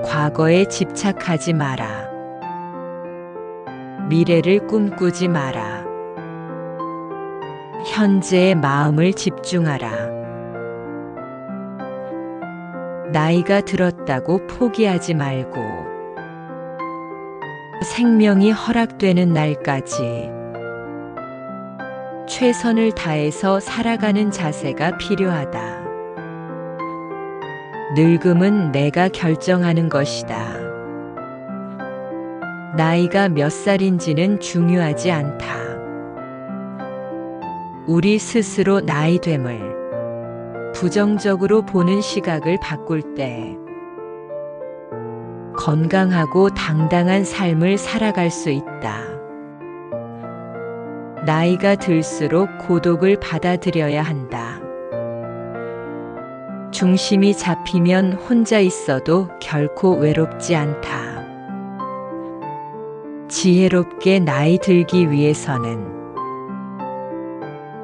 과거에 집착하지 마라. 미래를 꿈꾸지 마라. 현재의 마음을 집중하라. 나이가 들었다고 포기하지 말고 생명이 허락되는 날까지 최선을 다해서 살아가는 자세가 필요하다. 늙음은 내가 결정하는 것이다. 나이가 몇 살인지는 중요하지 않다. 우리 스스로 나이됨을 부정적으로 보는 시각을 바꿀 때 건강하고 당당한 삶을 살아갈 수 있다. 나이가 들수록 고독을 받아들여야 한다. 중심이 잡히면 혼자 있어도 결코 외롭지 않다. 지혜롭게 나이 들기 위해서는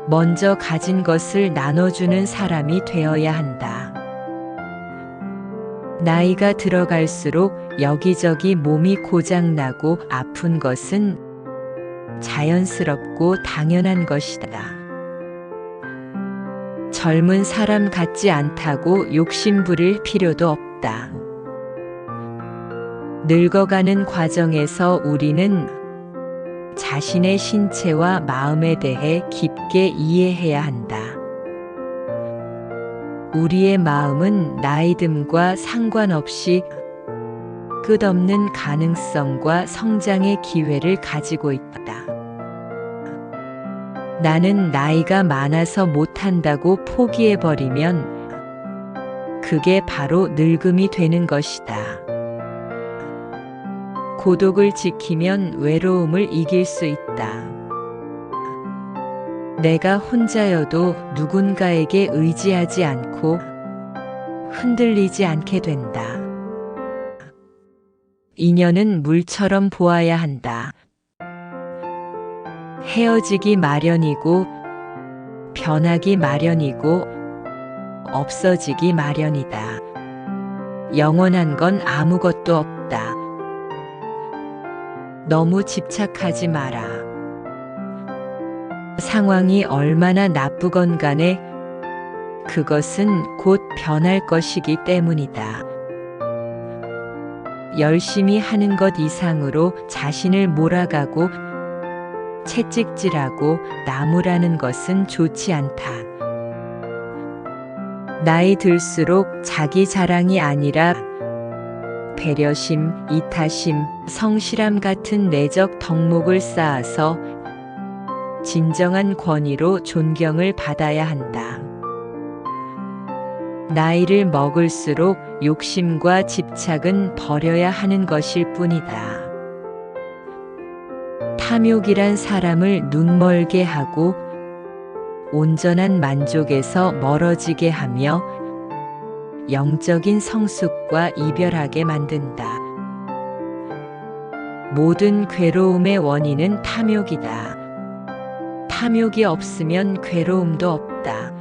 먼저 가진 것을 나눠주는 사람이 되어야 한다. 나이가 들어갈수록 여기저기 몸이 고장나고 아픈 것은 자연스럽고 당연한 것이다. 젊은 사람 같지 않다고 욕심 부릴 필요도 없다. 늙어가는 과정에서 우리는 자신의 신체와 마음에 대해 깊게 이해해야 한다. 우리의 마음은 나이듦과 상관없이 끝없는 가능성과 성장의 기회를 가지고 있다. 나는 나이가 많아서 못한다고 포기해버리면 그게 바로 늙음이 되는 것이다. 고독을 지키면 외로움을 이길 수 있다. 내가 혼자여도 누군가에게 의지하지 않고 흔들리지 않게 된다. 인연은 물처럼 보아야 한다. 헤어지기 마련이고 변하기 마련이고 없어지기 마련이다. 영원한 건 아무것도 없다. 너무 집착하지 마라. 상황이 얼마나 나쁘건 간에 그것은 곧 변할 것이기 때문이다. 열심히 하는 것 이상으로 자신을 몰아가고 채찍질하고 나무라는 것은 좋지 않다. 나이 들수록 자기 자랑이 아니라 배려심, 이타심, 성실함 같은 내적 덕목을 쌓아서 진정한 권위로 존경을 받아야 한다. 나이를 먹을수록 욕심과 집착은 버려야 하는 것일 뿐이다. 탐욕이란 사람을 눈멀게 하고 온전한 만족에서 멀어지게 하며 영적인 성숙과 이별하게 만든다. 모든 괴로움의 원인은 탐욕이다. 탐욕이 없으면 괴로움도 없다.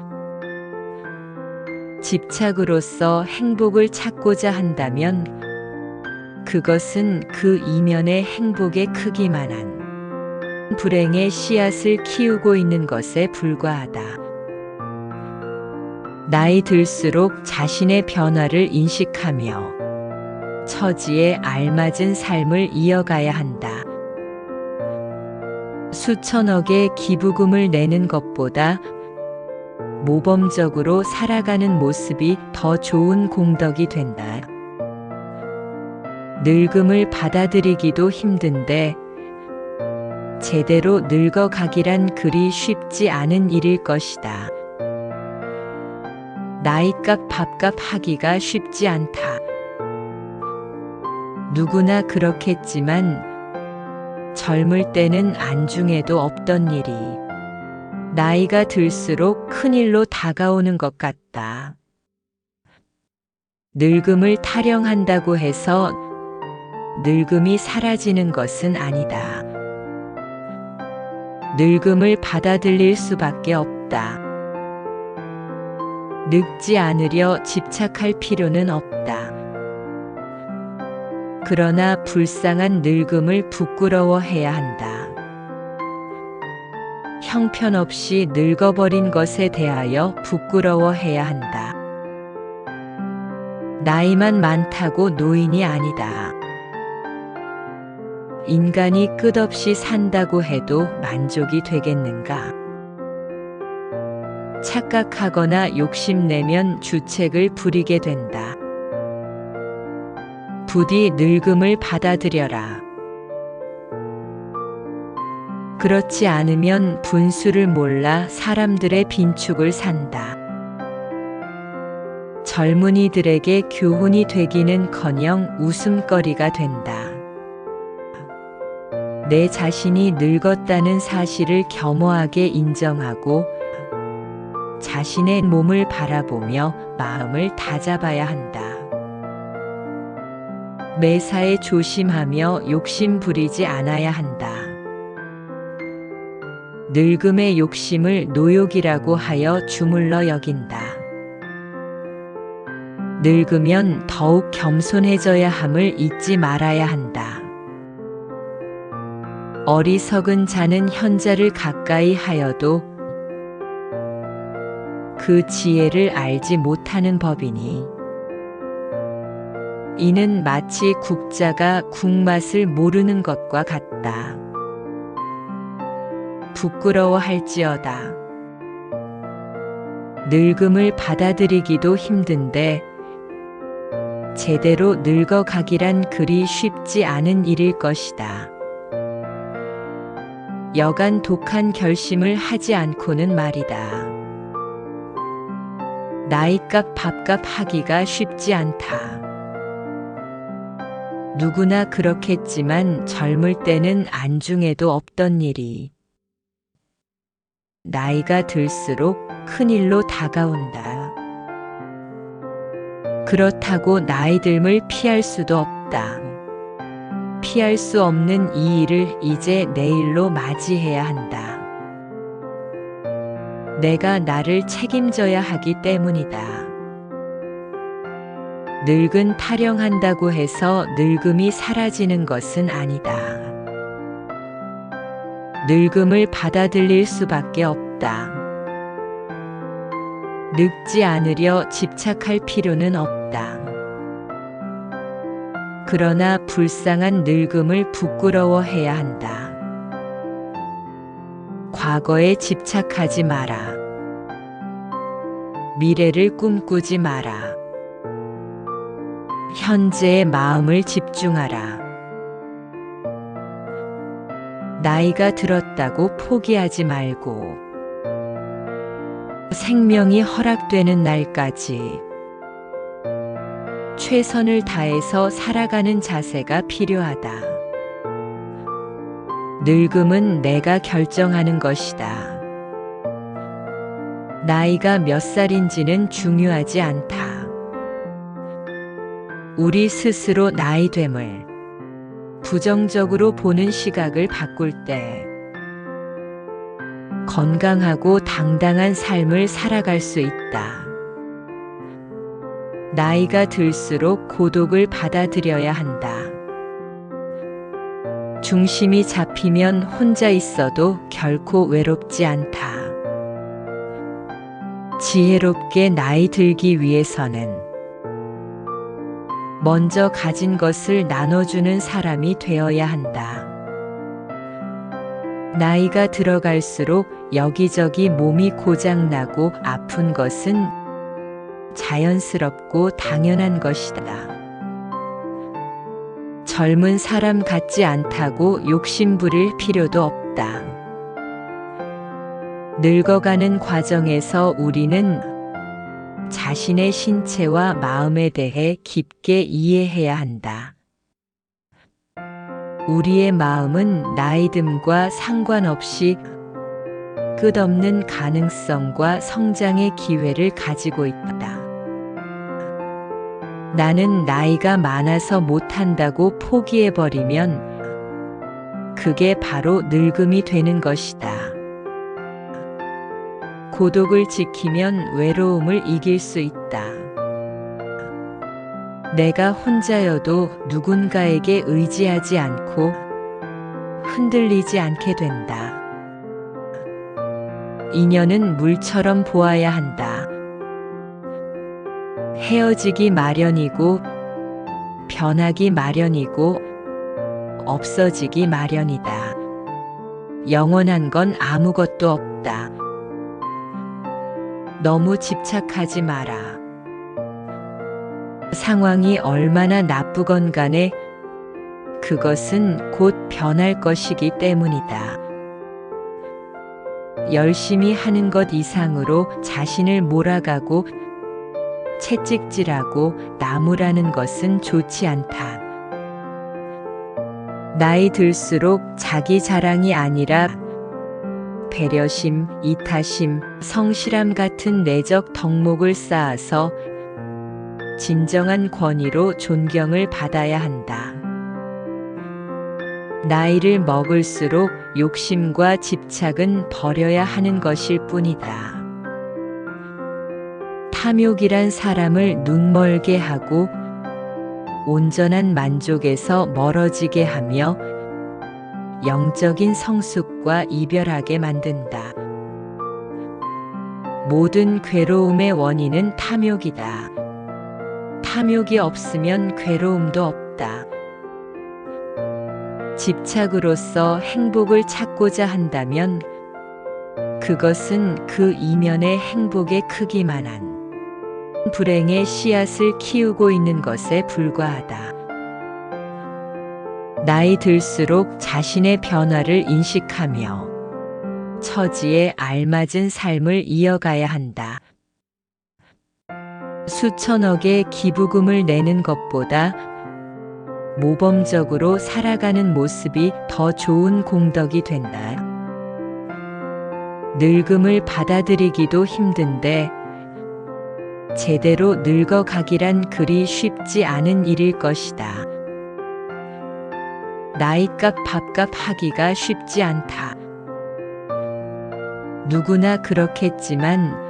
집착으로서 행복을 찾고자 한다면 그것은 그 이면의 행복의 크기만한 불행의 씨앗을 키우고 있는 것에 불과하다. 나이 들수록 자신의 변화를 인식하며 처지에 알맞은 삶을 이어가야 한다. 수천억의 기부금을 내는 것보다 모범적으로 살아가는 모습이 더 좋은 공덕이 된다. 늙음을 받아들이기도 힘든데 제대로 늙어가기란 그리 쉽지 않은 일일 것이다. 나이값 밥값 하기가 쉽지 않다. 누구나 그렇겠지만 젊을 때는 안중에도 없던 일이 나이가 들수록 큰일로 다가오는 것 같다. 늙음을 타령한다고 해서 늙음이 사라지는 것은 아니다. 늙음을 받아들일 수밖에 없다. 늙지 않으려 집착할 필요는 없다. 그러나 불쌍한 늙음을 부끄러워해야 한다. 형편없이 늙어버린 것에 대하여 부끄러워해야 한다. 나이만 많다고 노인이 아니다. 인간이 끝없이 산다고 해도 만족이 되겠는가? 착각하거나 욕심내면 주책을 부리게 된다. 부디 늙음을 받아들여라. 그렇지 않으면 분수를 몰라 사람들의 빈축을 산다. 젊은이들에게 교훈이 되기는커녕 웃음거리가 된다. 내 자신이 늙었다는 사실을 겸허하게 인정하고 자신의 몸을 바라보며 마음을 다잡아야 한다. 매사에 조심하며 욕심 부리지 않아야 한다. 늙음의 욕심을 노욕이라고 하여 주물러 여긴다. 늙으면 더욱 겸손해져야 함을 잊지 말아야 한다. 어리석은 자는 현자를 가까이 하여도 그 지혜를 알지 못하는 법이니 이는 마치 국자가 국맛을 모르는 것과 같다. 부끄러워할지어다. 늙음을 받아들이기도 힘든데 제대로 늙어가기란 그리 쉽지 않은 일일 것이다. 여간 독한 결심을 하지 않고는 말이다. 나이값 밥값 하기가 쉽지 않다. 누구나 그렇겠지만 젊을 때는 안중에도 없던 일이 나이가 들수록 큰 일로 다가온다. 그렇다고 나이 듦을 피할 수도 없다. 피할 수 없는 이 일을 이제 내일로 맞이해야 한다. 내가 나를 책임져야 하기 때문이다. 늙은 타령한다고 해서 늙음이 사라지는 것은 아니다. 늙음을 받아들일 수밖에 없다. 늙지 않으려 집착할 필요는 없다. 그러나 불쌍한 늙음을 부끄러워해야 한다. 과거에 집착하지 마라. 미래를 꿈꾸지 마라. 현재의 마음을 집중하라. 나이가 들었다고 포기하지 말고 생명이 허락되는 날까지 최선을 다해서 살아가는 자세가 필요하다. 늙음은 내가 결정하는 것이다. 나이가 몇 살인지는 중요하지 않다. 우리 스스로 나이됨을 부정적으로 보는 시각을 바꿀 때 건강하고 당당한 삶을 살아갈 수 있다. 나이가 들수록 고독을 받아들여야 한다. 중심이 잡히면 혼자 있어도 결코 외롭지 않다. 지혜롭게 나이 들기 위해서는 먼저 가진 것을 나눠주는 사람이 되어야 한다. 나이가 들어갈수록 여기저기 몸이 고장나고 아픈 것은 자연스럽고 당연한 것이다. 젊은 사람 같지 않다고 욕심 부릴 필요도 없다. 늙어가는 과정에서 우리는 자신의 신체와 마음에 대해 깊게 이해해야 한다. 우리의 마음은 나이듦과 상관없이 끝없는 가능성과 성장의 기회를 가지고 있다. 나는 나이가 많아서 못한다고 포기해버리면 그게 바로 늙음이 되는 것이다. 고독을 지키면 외로움을 이길 수 있다. 내가 혼자여도 누군가에게 의지하지 않고 흔들리지 않게 된다. 인연은 물처럼 보아야 한다. 헤어지기 마련이고 변하기 마련이고 없어지기 마련이다. 영원한 건 아무것도 없다. 너무 집착하지 마라. 상황이 얼마나 나쁘건 간에 그것은 곧 변할 것이기 때문이다. 열심히 하는 것 이상으로 자신을 몰아가고 채찍질하고 나무라는 것은 좋지 않다. 나이 들수록 자기 자랑이 아니라 배려심, 이타심, 성실함 같은 내적 덕목을 쌓아서 진정한 권위로 존경을 받아야 한다. 나이를 먹을수록 욕심과 집착은 버려야 하는 것일 뿐이다. 탐욕이란 사람을 눈멀게 하고 온전한 만족에서 멀어지게 하며 영적인 성숙과 이별하게 만든다. 모든 괴로움의 원인은 탐욕이다. 탐욕이 없으면 괴로움도 없다. 집착으로서 행복을 찾고자 한다면 그것은 그 이면의 행복의 크기만한 불행의 씨앗을 키우고 있는 것에 불과하다. 나이 들수록 자신의 변화를 인식하며 처지에 알맞은 삶을 이어가야 한다. 수천억의 기부금을 내는 것보다 모범적으로 살아가는 모습이 더 좋은 공덕이 된다. 늙음을 받아들이기도 힘든데 제대로 늙어가기란 그리 쉽지 않은 일일 것이다. 나이값 밥값 하기가 쉽지 않다. 누구나 그렇겠지만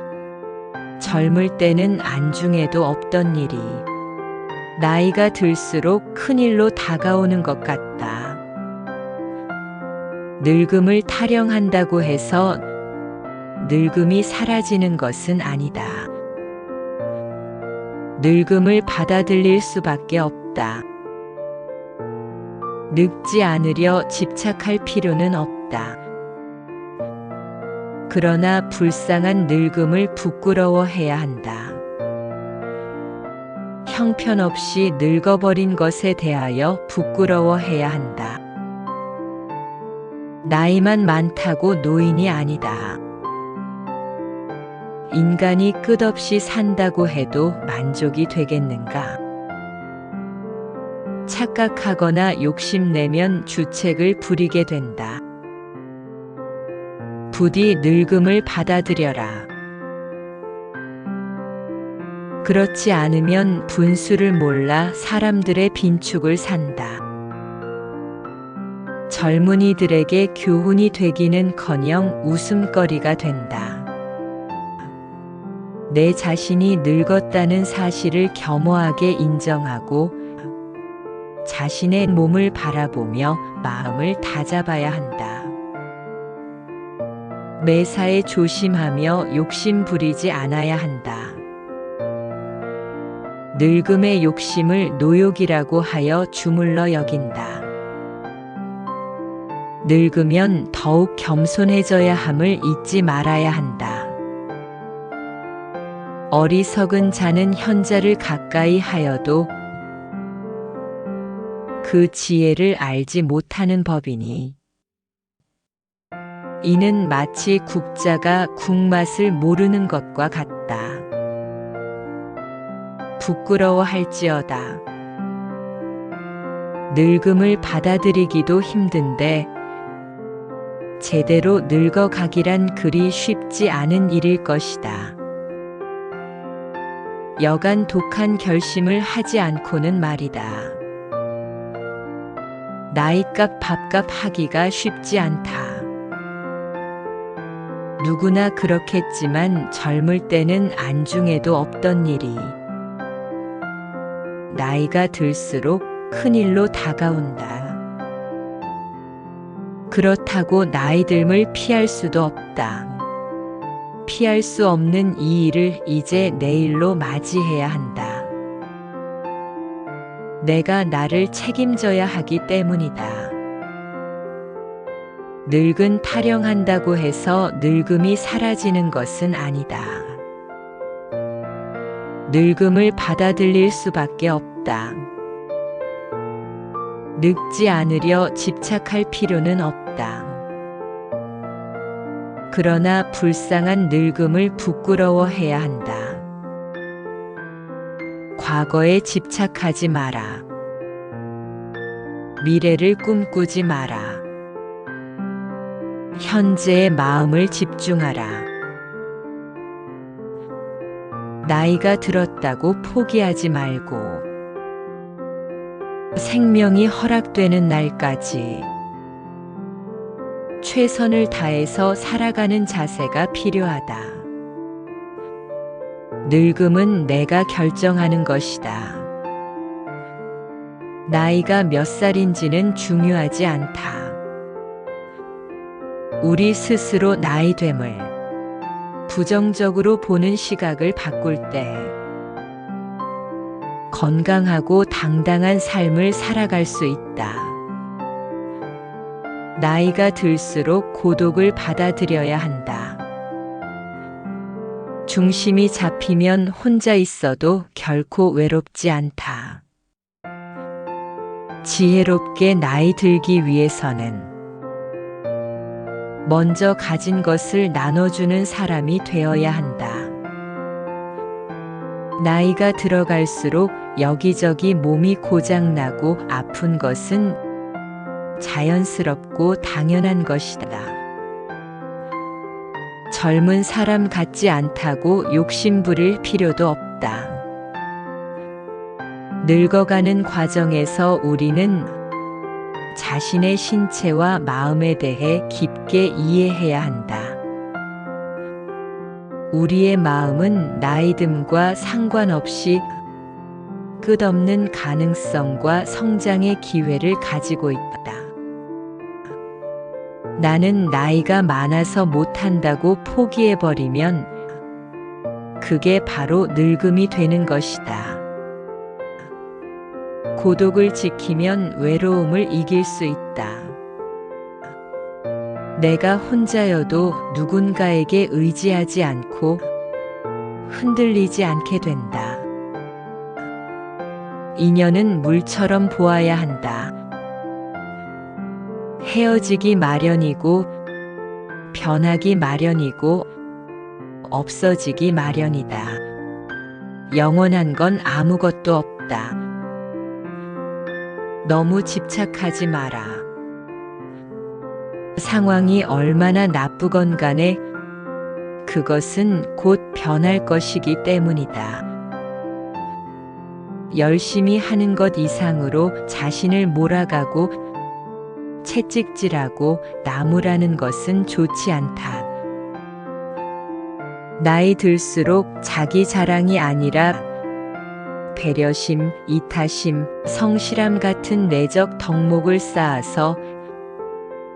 젊을 때는 안중에도 없던 일이 나이가 들수록 큰일로 다가오는 것 같다. 늙음을 타령한다고 해서 늙음이 사라지는 것은 아니다. 늙음을 받아들일 수밖에 없다. 늙지 않으려 집착할 필요는 없다. 그러나 불쌍한 늙음을 부끄러워해야 한다. 형편없이 늙어버린 것에 대하여 부끄러워해야 한다. 나이만 많다고 노인이 아니다. 인간이 끝없이 산다고 해도 만족이 되겠는가? 착각하거나 욕심내면 주책을 부리게 된다. 부디 늙음을 받아들여라. 그렇지 않으면 분수를 몰라 사람들의 빈축을 산다. 젊은이들에게 교훈이 되기는커녕 웃음거리가 된다. 내 자신이 늙었다는 사실을 겸허하게 인정하고 자신의 몸을 바라보며 마음을 다잡아야 한다. 매사에 조심하며 욕심 부리지 않아야 한다. 늙음의 욕심을 노욕이라고 하여 주물러 여긴다. 늙으면 더욱 겸손해져야 함을 잊지 말아야 한다. 어리석은 자는 현자를 가까이 하여도 그 지혜를 알지 못하는 법이니 이는 마치 국자가 국맛을 모르는 것과 같다. 부끄러워할지어다. 늙음을 받아들이기도 힘든데 제대로 늙어가기란 그리 쉽지 않은 일일 것이다. 여간 독한 결심을 하지 않고는 말이다. 나이값 밥값 하기가 쉽지 않다. 누구나 그렇겠지만 젊을 때는 안중에도 없던 일이 나이가 들수록 큰일로 다가온다. 그렇다고 나이 듦을 피할 수도 없다. 피할 수 없는 이 일을 이제 내일로 맞이해야 한다. 내가 나를 책임져야 하기 때문이다. 늙은 타령한다고 해서 늙음이 사라지는 것은 아니다. 늙음을 받아들일 수밖에 없다. 늙지 않으려 집착할 필요는 없다. 그러나 불쌍한 늙음을 부끄러워해야 한다. 과거에 집착하지 마라. 미래를 꿈꾸지 마라. 현재의 마음을 집중하라. 나이가 들었다고 포기하지 말고 생명이 허락되는 날까지 최선을 다해서 살아가는 자세가 필요하다. 늙음은 내가 결정하는 것이다. 나이가 몇 살인지는 중요하지 않다. 우리 스스로 나이됨을 부정적으로 보는 시각을 바꿀 때 건강하고 당당한 삶을 살아갈 수 있다. 나이가 들수록 고독을 받아들여야 한다. 중심이 잡히면 혼자 있어도 결코 외롭지 않다. 지혜롭게 나이 들기 위해서는 먼저 가진 것을 나눠주는 사람이 되어야 한다. 나이가 들어갈수록 여기저기 몸이 고장나고 아픈 것은 자연스럽고 당연한 것이다. 젊은 사람 같지 않다고 욕심 부릴 필요도 없다. 늙어가는 과정에서 우리는 자신의 신체와 마음에 대해 깊게 이해해야 한다. 우리의 마음은 나이듦과 상관없이 끝없는 가능성과 성장의 기회를 가지고 있다. 나는 나이가 많아서 못한다고 포기해버리면 그게 바로 늙음이 되는 것이다. 고독을 지키면 외로움을 이길 수 있다. 내가 혼자여도 누군가에게 의지하지 않고 흔들리지 않게 된다. 인연은 물처럼 보아야 한다. 헤어지기 마련이고 변하기 마련이고 없어지기 마련이다. 영원한 건 아무것도 없다. 너무 집착하지 마라. 상황이 얼마나 나쁘건 간에 그것은 곧 변할 것이기 때문이다. 열심히 하는 것 이상으로 자신을 몰아가고 채찍질하고 나무라는 것은 좋지 않다. 나이 들수록 자기 자랑이 아니라 배려심, 이타심, 성실함 같은 내적 덕목을 쌓아서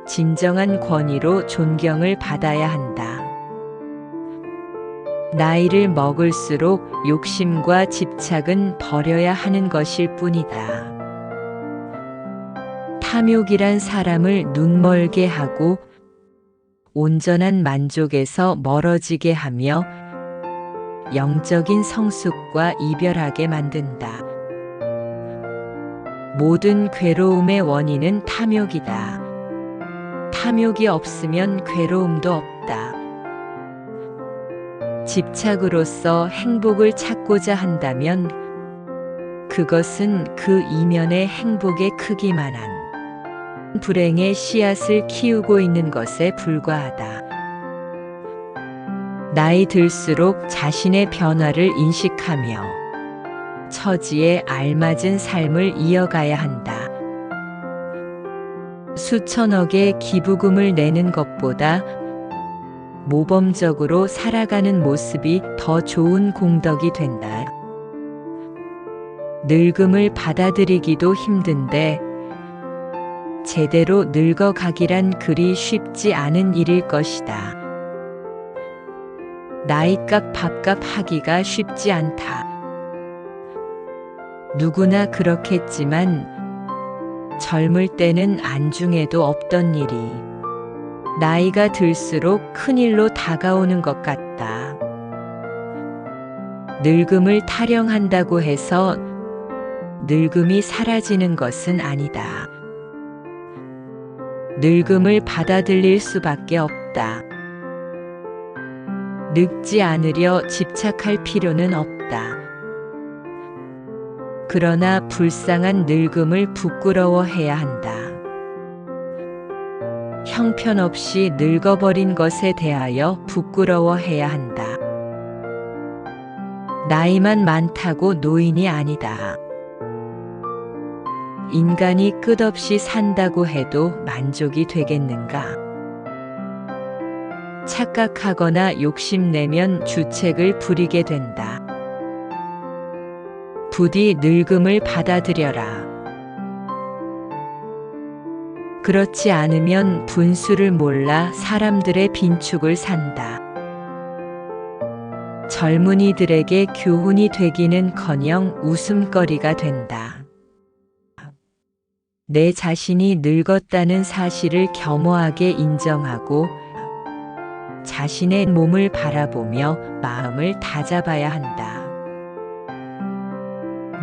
진정한 권위로 존경을 받아야 한다. 나이를 먹을수록 욕심과 집착은 버려야 하는 것일 뿐이다. 탐욕이란 사람을 눈멀게 하고 온전한 만족에서 멀어지게 하며 영적인 성숙과 이별하게 만든다. 모든 괴로움의 원인은 탐욕이다. 탐욕이 없으면 괴로움도 없다. 집착으로서 행복을 찾고자 한다면 그것은 그 이면의 행복의 크기만한 불행의 씨앗을 키우고 있는 것에 불과하다. 나이 들수록 자신의 변화를 인식하며 처지에 알맞은 삶을 이어가야 한다. 수천억의 기부금을 내는 것보다 모범적으로 살아가는 모습이 더 좋은 공덕이 된다. 늙음을 받아들이기도 힘든데 제대로 늙어가기란 그리 쉽지 않은 일일 것이다. 나이값 밥값 하기가 쉽지 않다. 누구나 그렇겠지만 젊을 때는 안중에도 없던 일이 나이가 들수록 큰일로 다가오는 것 같다. 늙음을 타령한다고 해서 늙음이 사라지는 것은 아니다. 늙음을 받아들일 수밖에 없다. 늙지 않으려 집착할 필요는 없다. 그러나 불쌍한 늙음을 부끄러워해야 한다. 형편없이 늙어버린 것에 대하여 부끄러워해야 한다. 나이만 많다고 노인이 아니다. 인간이 끝없이 산다고 해도 만족이 되겠는가? 착각하거나 욕심내면 주책을 부리게 된다. 부디 늙음을 받아들여라. 그렇지 않으면 분수를 몰라 사람들의 빈축을 산다. 젊은이들에게 교훈이 되기는커녕 웃음거리가 된다. 내 자신이 늙었다는 사실을 겸허하게 인정하고 자신의 몸을 바라보며 마음을 다잡아야 한다.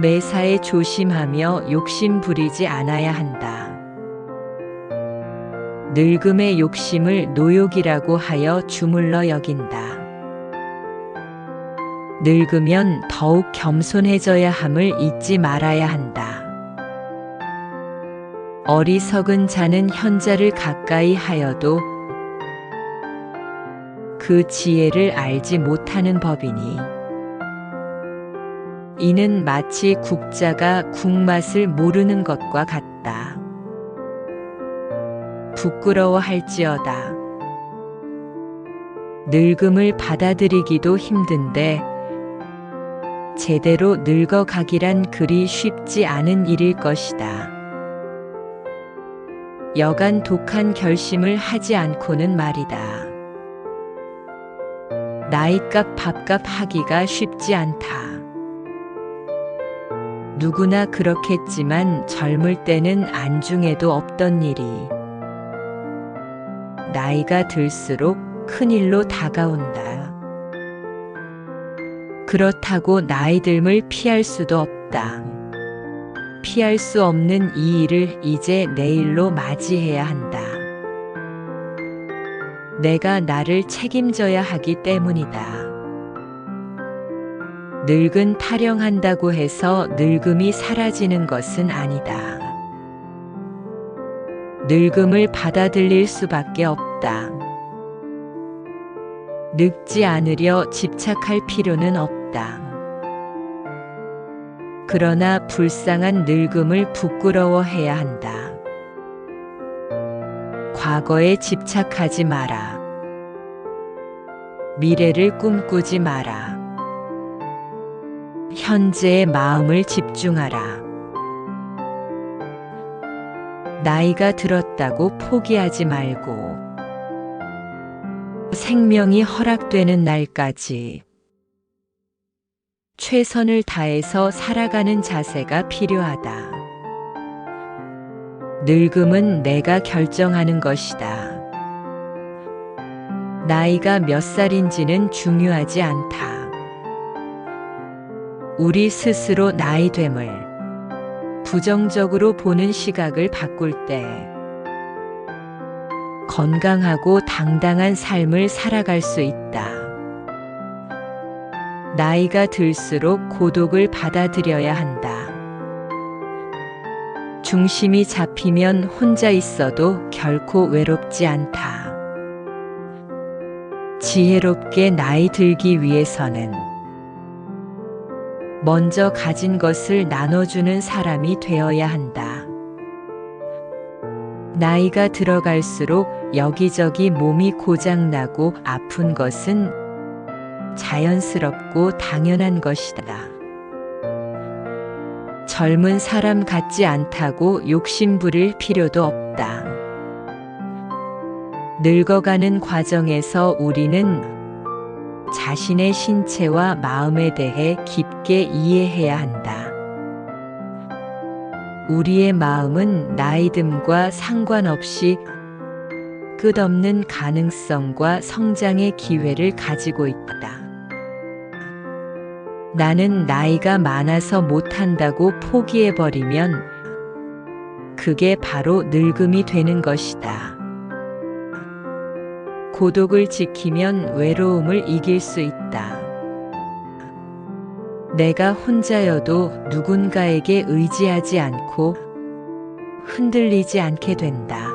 매사에 조심하며 욕심 부리지 않아야 한다. 늙음의 욕심을 노욕이라고 하여 주물러 여긴다. 늙으면 더욱 겸손해져야 함을 잊지 말아야 한다. 어리석은 자는 현자를 가까이 하여도 그 지혜를 알지 못하는 법이니 이는 마치 국자가 국맛을 모르는 것과 같다. 부끄러워할지어다. 늙음을 받아들이기도 힘든데 제대로 늙어가기란 그리 쉽지 않은 일일 것이다. 여간 독한 결심을 하지 않고는 말이다. 나이값 밥값 하기가 쉽지 않다. 누구나 그렇겠지만 젊을 때는 안중에도 없던 일이 나이가 들수록 큰일로 다가온다. 그렇다고 나이 듦을 피할 수도 없다. 피할 수 없는 이 일을 이제 내일로 맞이해야 한다. 내가 나를 책임져야 하기 때문이다. 늙은 타령한다고 해서 늙음이 사라지는 것은 아니다. 늙음을 받아들일 수밖에 없다. 늙지 않으려 집착할 필요는 없다. 그러나 불쌍한 늙음을 부끄러워해야 한다. 과거에 집착하지 마라. 미래를 꿈꾸지 마라. 현재의 마음을 집중하라. 나이가 들었다고 포기하지 말고 생명이 허락되는 날까지 최선을 다해서 살아가는 자세가 필요하다. 늙음은 내가 결정하는 것이다. 나이가 몇 살인지는 중요하지 않다. 우리 스스로 나이됨을 부정적으로 보는 시각을 바꿀 때 건강하고 당당한 삶을 살아갈 수 있다. 나이가 들수록 고독을 받아들여야 한다. 중심이 잡히면 혼자 있어도 결코 외롭지 않다. 지혜롭게 나이 들기 위해서는 먼저 가진 것을 나눠주는 사람이 되어야 한다. 나이가 들어갈수록 여기저기 몸이 고장나고 아픈 것은 자연스럽고 당연한 것이다. 젊은 사람 같지 않다고 욕심 부릴 필요도 없다. 늙어가는 과정에서 우리는 자신의 신체와 마음에 대해 깊게 이해해야 한다. 우리의 마음은 나이듦과 상관없이 끝없는 가능성과 성장의 기회를 가지고 있다. 나는 나이가 많아서 못한다고 포기해버리면 그게 바로 늙음이 되는 것이다. 고독을 지키면 외로움을 이길 수 있다. 내가 혼자여도 누군가에게 의지하지 않고 흔들리지 않게 된다.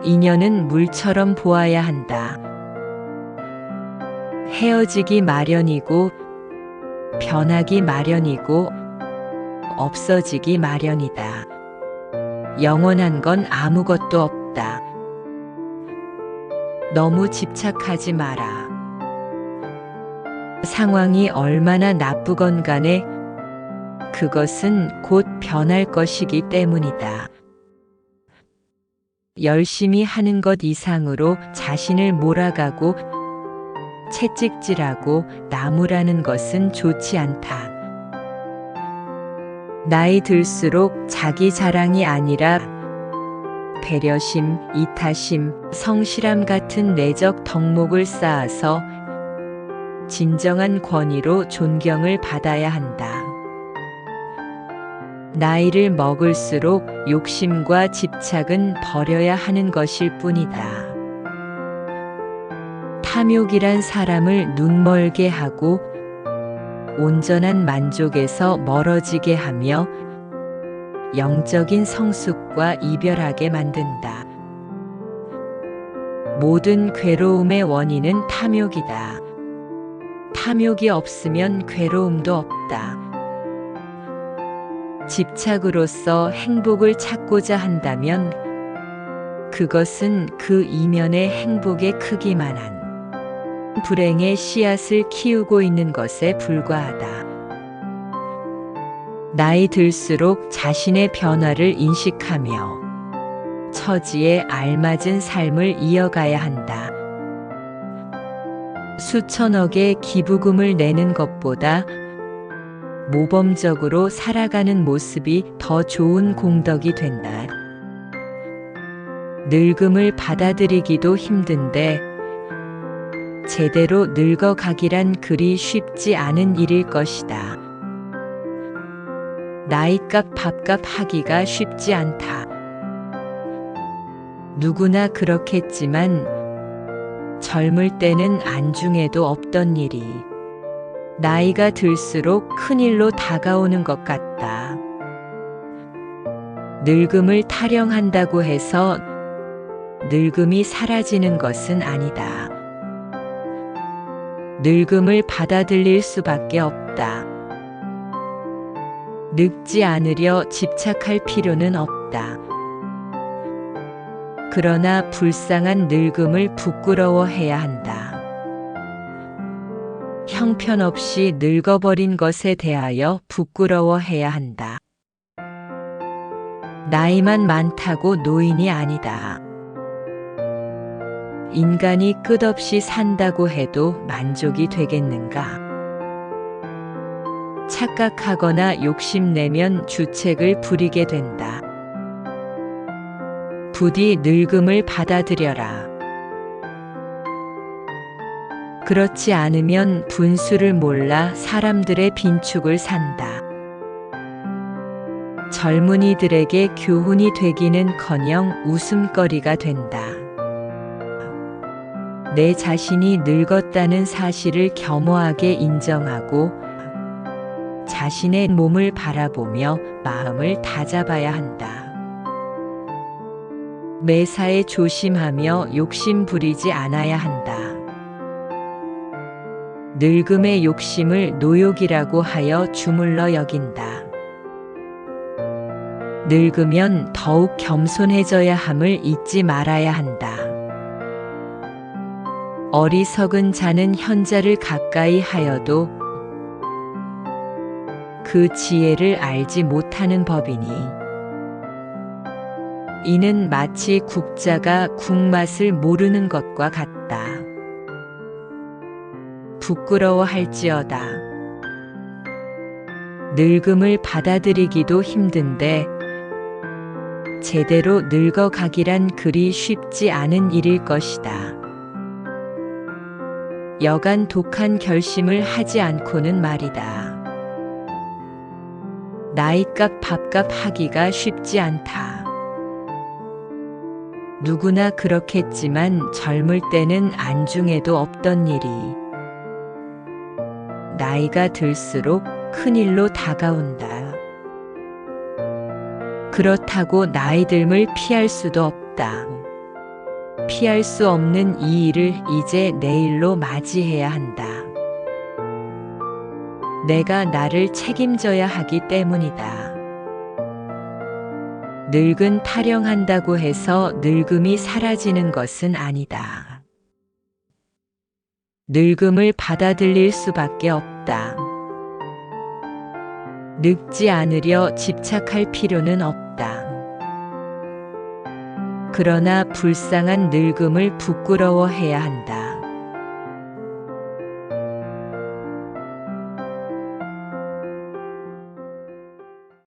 인연은 물처럼 보아야 한다. 헤어지기 마련이고 변하기 마련이고 없어지기 마련이다. 영원한 건 아무것도 없다. 너무 집착하지 마라. 상황이 얼마나 나쁘건 간에 그것은 곧 변할 것이기 때문이다. 열심히 하는 것 이상으로 자신을 몰아가고 채찍질하고 나무라는 것은 좋지 않다. 나이 들수록 자기 자랑이 아니라 배려심, 이타심, 성실함 같은 내적 덕목을 쌓아서 진정한 권위로 존경을 받아야 한다. 나이를 먹을수록 욕심과 집착은 버려야 하는 것일 뿐이다. 탐욕이란 사람을 눈멀게 하고 온전한 만족에서 멀어지게 하며 영적인 성숙과 이별하게 만든다. 모든 괴로움의 원인은 탐욕이다. 탐욕이 없으면 괴로움도 없다. 집착으로서 행복을 찾고자 한다면 그것은 그 이면의 행복의 크기만 한 불행의 씨앗을 키우고 있는 것에 불과하다. 나이 들수록 자신의 변화를 인식하며 처지에 알맞은 삶을 이어가야 한다. 수천억의 기부금을 내는 것보다 모범적으로 살아가는 모습이 더 좋은 공덕이 된다. 늙음을 받아들이기도 힘든데 제대로 늙어가기란 그리 쉽지 않은 일일 것이다. 나이값 밥값 하기가 쉽지 않다. 누구나 그렇겠지만 젊을 때는 안중에도 없던 일이 나이가 들수록 큰일로 다가오는 것 같다. 늙음을 타령한다고 해서 늙음이 사라지는 것은 아니다. 늙음을 받아들일 수밖에 없다. 늙지 않으려 집착할 필요는 없다. 그러나 불쌍한 늙음을 부끄러워해야 한다. 형편없이 늙어버린 것에 대하여 부끄러워해야 한다. 나이만 많다고 노인이 아니다. 인간이 끝없이 산다고 해도 만족이 되겠는가? 착각하거나 욕심내면 주책을 부리게 된다. 부디 늙음을 받아들여라. 그렇지 않으면 분수를 몰라 사람들의 빈축을 산다. 젊은이들에게 교훈이 되기는커녕 웃음거리가 된다. 내 자신이 늙었다는 사실을 겸허하게 인정하고 자신의 몸을 바라보며 마음을 다잡아야 한다. 매사에 조심하며 욕심 부리지 않아야 한다. 늙음의 욕심을 노욕이라고 하여 주물러 여긴다. 늙으면 더욱 겸손해져야 함을 잊지 말아야 한다. 어리석은 자는 현자를 가까이 하여도 그 지혜를 알지 못하는 법이니 이는 마치 국자가 국맛을 모르는 것과 같다. 부끄러워할지어다. 늙음을 받아들이기도 힘든데 제대로 늙어가기란 그리 쉽지 않은 일일 것이다. 여간 독한 결심을 하지 않고는 말이다. 나이값 밥값 하기가 쉽지 않다. 누구나 그렇겠지만 젊을 때는 안중에도 없던 일이 나이가 들수록 큰일로 다가온다. 그렇다고 나이 듦을 피할 수도 없다. 피할 수 없는 이 일을 이제 내일로 맞이해야 한다. 내가 나를 책임져야 하기 때문이다. 늙은 타령한다고 해서 늙음이 사라지는 것은 아니다. 늙음을 받아들일 수밖에 없다. 늙지 않으려 집착할 필요는 없다. 그러나 불쌍한 늙음을 부끄러워해야 한다.